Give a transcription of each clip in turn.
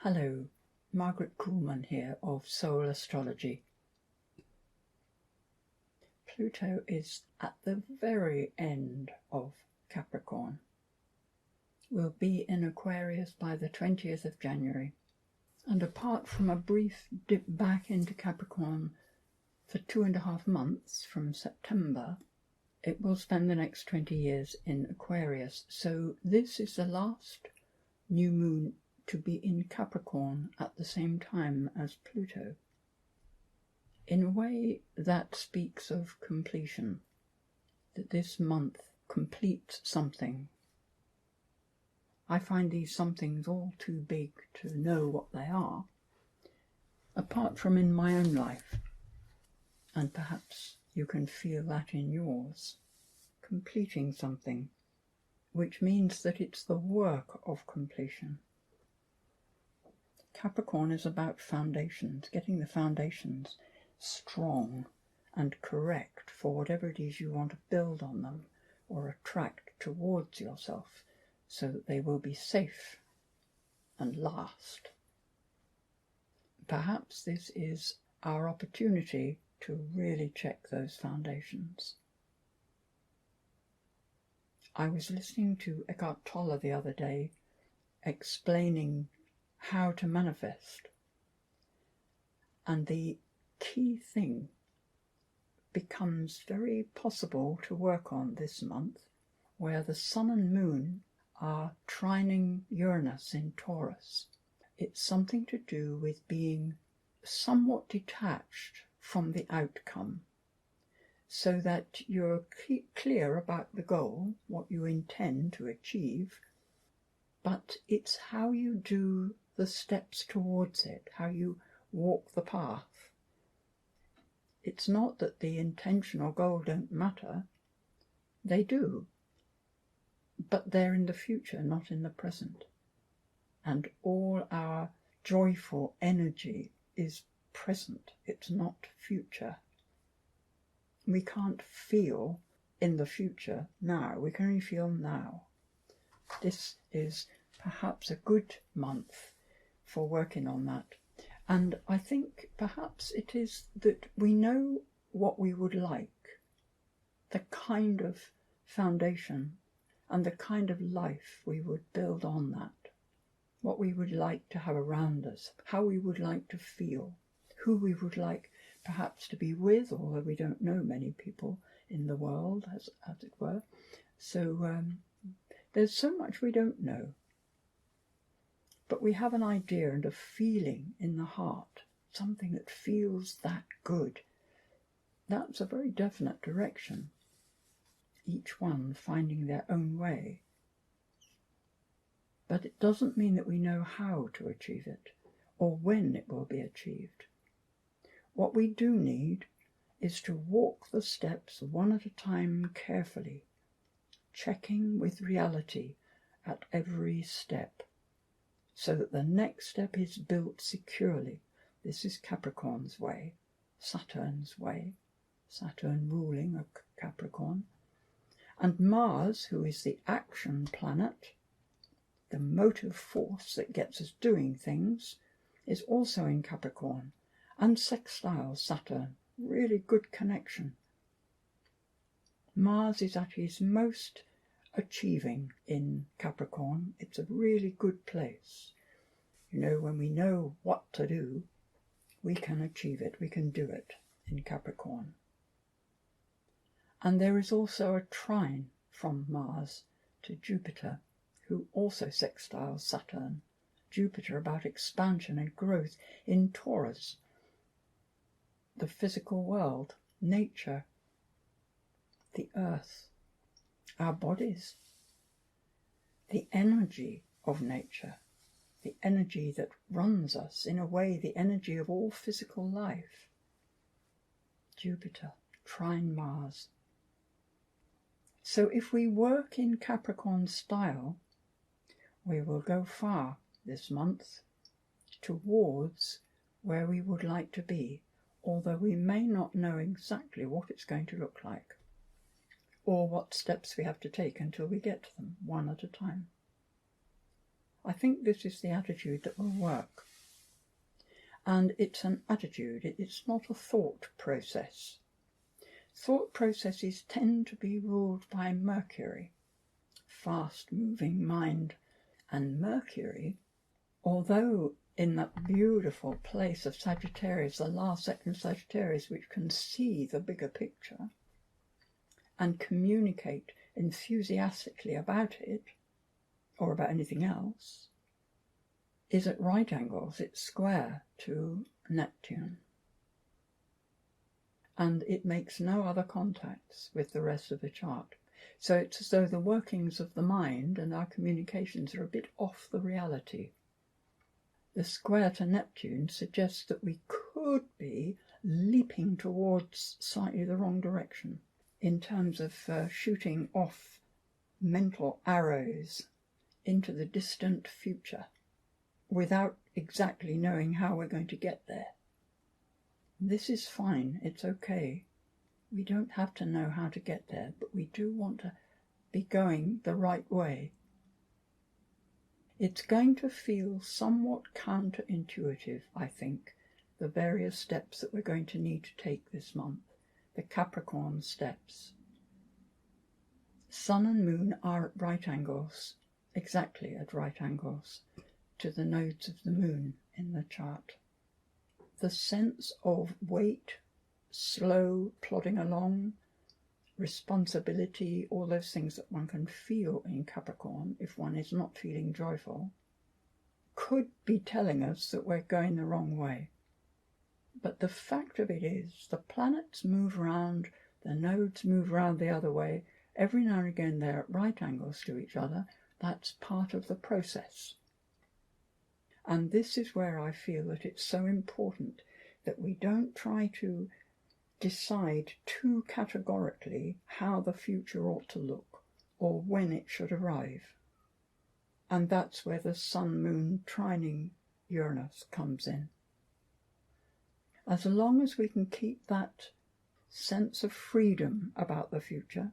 Hello, Margaret Kuhlman here of Soul Astrology. Pluto is at the very end of Capricorn. We'll be in Aquarius by the 20th of January. And apart from a brief dip back into Capricorn for 2.5 months from September, it will spend the next 20 years in Aquarius. So this is the last new moon to be in Capricorn at the same time as Pluto. In a way that speaks of completion, that this month completes something. I find these somethings all too big to know what they are, apart from in my own life, and perhaps you can feel that in yours. Completing something, which means that it's the work of completion. Capricorn is about foundations, getting the foundations strong and correct for whatever it is you want to build on them or attract towards yourself, so that they will be safe and last. Perhaps this is our opportunity to really check those foundations. I was listening to Eckhart Tolle the other day explaining how to manifest, and the key thing becomes very possible to work on this month, where the Sun and Moon are trining Uranus in Taurus. It's something to do with being somewhat detached from the outcome, so that you're clear about the goal, what you intend to achieve, but it's how you do the steps towards it, how you walk the path. It's not that the intention or goal don't matter. They do, but they're in the future, not in the present. And all our joyful energy is present, it's not future. We can't feel in the future now, we can only feel now. This is perhaps a good month for working on that. And I think perhaps it is that we know what we would like, the kind of foundation and the kind of life we would build on that, what we would like to have around us, how we would like to feel, who we would like perhaps to be with, although we don't know many people in the world, as it were. So there's so much we don't know. But we have an idea and a feeling in the heart, something that feels that good. That's a very definite direction, each one finding their own way. But it doesn't mean that we know how to achieve it, or when it will be achieved. What we do need is to walk the steps one at a time carefully, checking with reality at every step, so that the next step is built securely. This is Capricorn's way, Saturn's way, Saturn ruling a Capricorn. And Mars, who is the action planet, the motive force that gets us doing things, is also in Capricorn and sextiles Saturn. Really good connection. Mars is at his most achieving in Capricorn. It's a really good place. You know, when we know what to do, we can achieve it, we can do it in Capricorn. And there is also a trine from Mars to Jupiter, who also sextiles Saturn. Jupiter about expansion and growth in Taurus, the physical world, nature, the earth, our bodies, the energy of nature, the energy that runs us, in a way, the energy of all physical life. Jupiter, trine Mars. So if we work in Capricorn style, we will go far this month towards where we would like to be, although we may not know exactly what it's going to look like, or what steps we have to take until we get to them, one at a time. I think this is the attitude that will work. And it's an attitude, it's not a thought process. Thought processes tend to be ruled by Mercury, fast-moving mind. And Mercury, although in that beautiful place of Sagittarius, the last second of Sagittarius, which can see the bigger picture and communicate enthusiastically about it, or about anything else, is at right angles. It's square to Neptune. And it makes no other contacts with the rest of the chart. So it's as though the workings of the mind and our communications are a bit off the reality. The square to Neptune suggests that we could be leaping towards slightly the wrong direction in terms of shooting off mental arrows into the distant future without exactly knowing how we're going to get there. This is fine, it's okay. We don't have to know how to get there, but we do want to be going the right way. It's going to feel somewhat counterintuitive, I think, the various steps that we're going to need to take this month, the Capricorn steps. Sun and Moon are at right angles, exactly at right angles, to the nodes of the Moon in the chart. The sense of weight, slow plodding along, responsibility, all those things that one can feel in Capricorn if one is not feeling joyful, could be telling us that we're going the wrong way. But the fact of it is, the planets move around, the nodes move around the other way, every now and again they're at right angles to each other. That's part of the process. And this is where I feel that it's so important that we don't try to decide too categorically how the future ought to look or when it should arrive. And that's where the Sun-Moon trining Uranus comes in. As long as we can keep that sense of freedom about the future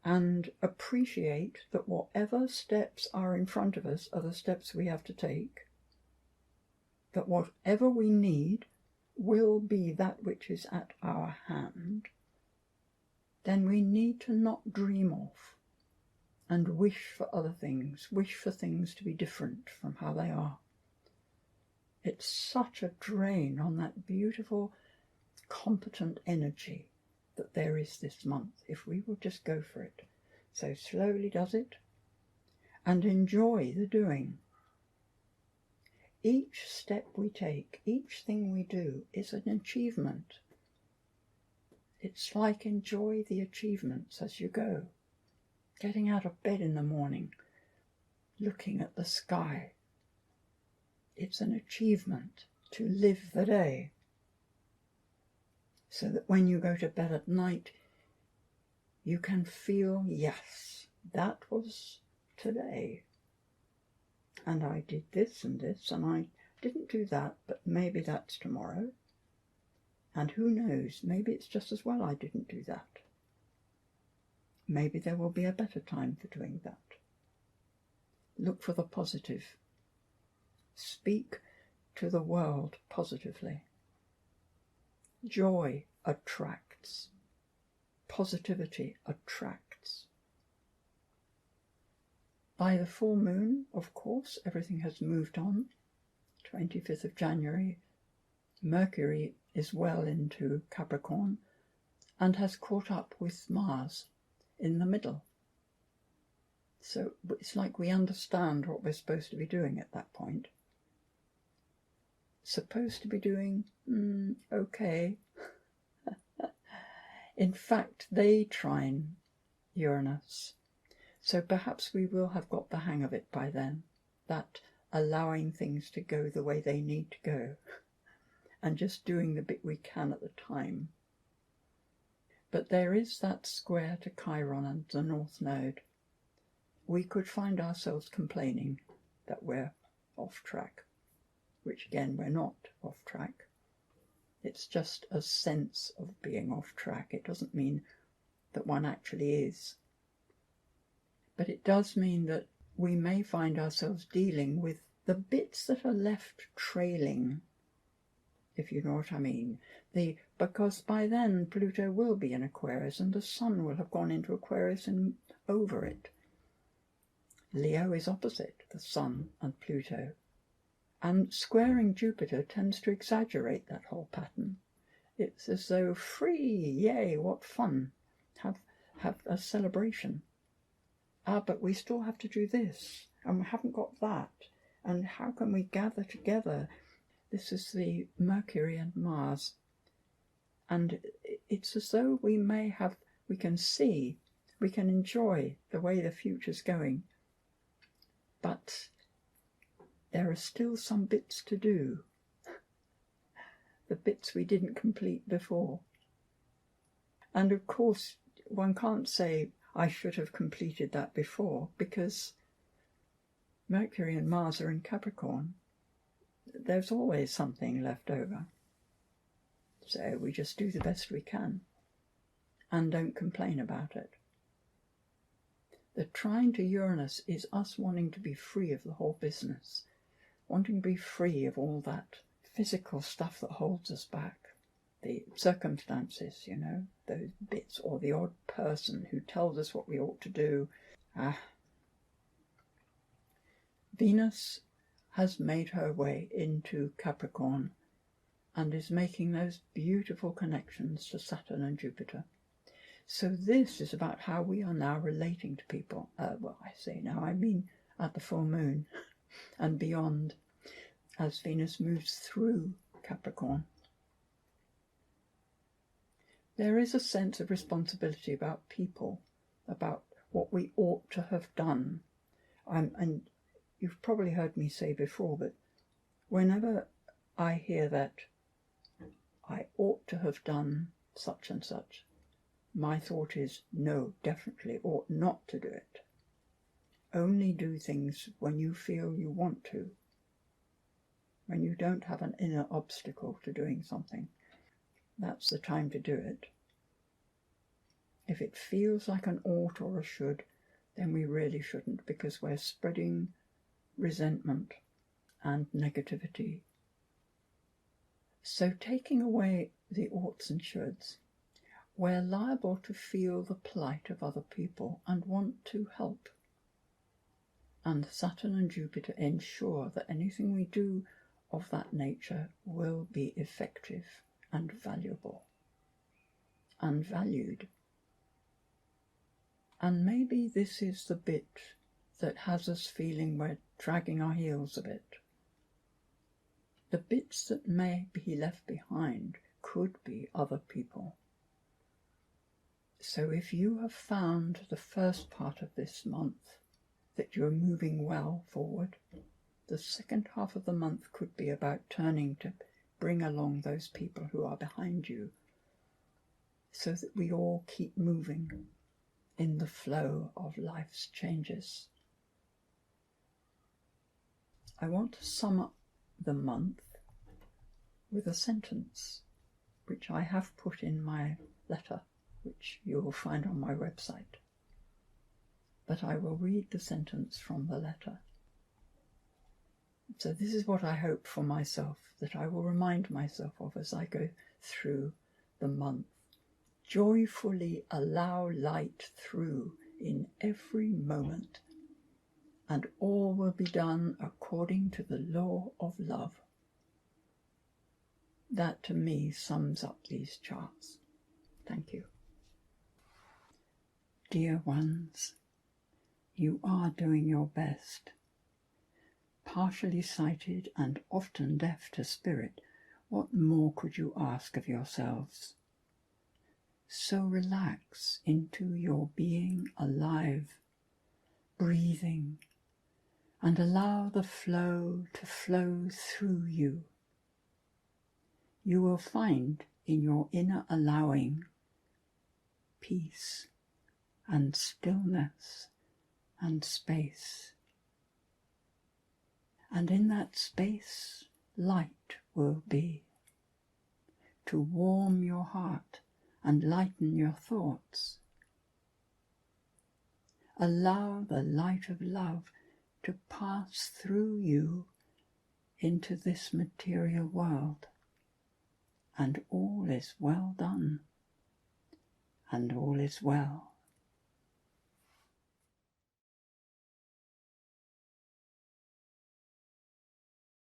and appreciate that whatever steps are in front of us are the steps we have to take, that whatever we need will be that which is at our hand, then we need to not dream of and wish for other things, wish for things to be different from how they are. It's such a drain on that beautiful, competent energy that there is this month, if we will just go for it. So slowly does it, and enjoy the doing. Each step we take, each thing we do is an achievement. It's like enjoy the achievements as you go. Getting out of bed in the morning, looking at the sky. It's an achievement to live the day. So that when you go to bed at night, you can feel, yes, that was today. And I did this and this, and I didn't do that, but maybe that's tomorrow. And who knows, maybe it's just as well I didn't do that. Maybe there will be a better time for doing that. Look for the positive. Speak to the world positively. Joy attracts. Positivity attracts. By the full moon, of course, everything has moved on. 25th of January, Mercury is well into Capricorn and has caught up with Mars in the middle. So it's like we understand what we're supposed to be doing at that point. Supposed to be doing, okay. In fact, they trine Uranus. So perhaps we will have got the hang of it by then, that allowing things to go the way they need to go, and just doing the bit we can at the time. But there is that square to Chiron and the North Node. We could find ourselves complaining that we're off track, which again, we're not off track. It's just a sense of being off track. It doesn't mean that one actually is. But it does mean that we may find ourselves dealing with the bits that are left trailing, if you know what I mean. Because by then Pluto will be in Aquarius and the Sun will have gone into Aquarius and over it. Leo is opposite the Sun and Pluto, and squaring Jupiter tends to exaggerate that whole pattern. It's as though free, yay, what fun, have a celebration. But we still have to do this, and we haven't got that, and how can we gather together? This is the Mercury and Mars, and it's as though we can see, we can enjoy the way the future's going, but there are still some bits to do, the bits we didn't complete before. And of course, one can't say, I should have completed that before, because Mercury and Mars are in Capricorn. There's always something left over. So we just do the best we can and don't complain about it. The trine to Uranus is us wanting to be free of the whole business, wanting to be free of all that physical stuff that holds us back, the circumstances, those bits, or the odd person who tells us what we ought to do. Venus has made her way into Capricorn and is making those beautiful connections to Saturn and Jupiter. So this is about how we are now relating to people. Well, I say now, I mean at the full moon and beyond, as Venus moves through Capricorn. There is a sense of responsibility about people, about what we ought to have done. And you've probably heard me say before, but whenever I hear that I ought to have done such and such, my thought is, no, definitely ought not to do it. Only do things when you feel you want to, when you don't have an inner obstacle to doing something. That's the time to do it. If it feels like an ought or a should, then we really shouldn't, because we're spreading resentment and negativity. So taking away the oughts and shoulds, we're liable to feel the plight of other people and want to help. And Saturn and Jupiter ensure that anything we do of that nature will be effective and valuable and valued. And maybe this is the bit that has us feeling we're dragging our heels a bit. The bits that may be left behind could be other people. So if you have found the first part of this month that you're moving well forward, the second half of the month could be about turning to bring along those people who are behind you, so that we all keep moving in the flow of life's changes. I want to sum up the month with a sentence which I have put in my letter, which you will find on my website. But I will read the sentence from the letter. So this is what I hope for myself, that I will remind myself of as I go through the month. Joyfully allow light through in every moment, and all will be done according to the law of love. That to me sums up these charts. Thank you. Dear ones, you are doing your best. Partially sighted and often deaf to spirit, what more could you ask of yourselves? So relax into your being alive, breathing, and allow the flow to flow through you. You will find in your inner allowing peace and stillness and space. And in that space, light will be, to warm your heart and lighten your thoughts. Allow the light of love to pass through you into this material world. And all is well done, and all is well.